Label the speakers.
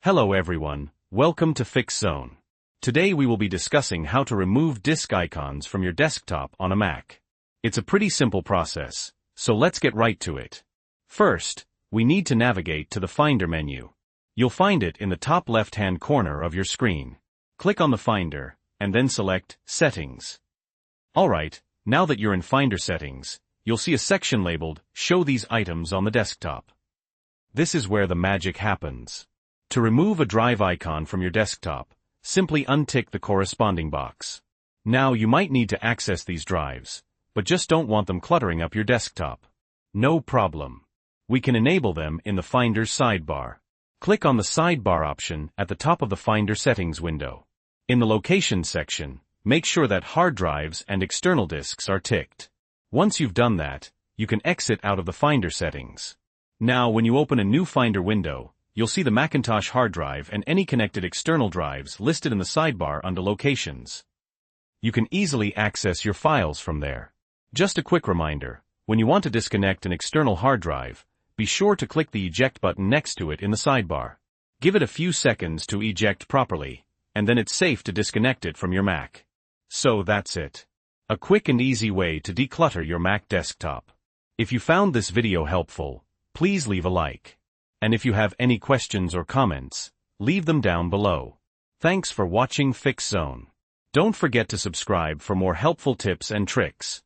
Speaker 1: Hello everyone, welcome to Fix Zone. Today we will be discussing how to remove disk icons from your desktop on a Mac. It's a pretty simple process, so let's get right to it. First, we need to navigate to the Finder menu. You'll find it in the top left-hand corner of your screen. Click on the Finder, and then select Settings. Alright, now that you're in Finder Settings, you'll see a section labeled Show these items on the desktop. This is where the magic happens. To remove a drive icon from your desktop, simply untick the corresponding box. Now you might need to access these drives, but just don't want them cluttering up your desktop. No problem. We can enable them in the Finder's sidebar. Click on the sidebar option at the top of the Finder settings window. In the Locations section, make sure that hard drives and external disks are ticked. Once you've done that, you can exit out of the Finder settings. Now when you open a new Finder window, you'll see the Macintosh hard drive and any connected external drives listed in the sidebar under Locations. You can easily access your files from there. Just a quick reminder, when you want to disconnect an external hard drive, be sure to click the eject button next to it in the sidebar. Give it a few seconds to eject properly, and then it's safe to disconnect it from your Mac. So that's it. A quick and easy way to declutter your Mac desktop. If you found this video helpful, please leave a like. And if you have any questions or comments, leave them down below. Thanks for watching Fix Zone. Don't forget to subscribe for more helpful tips and tricks.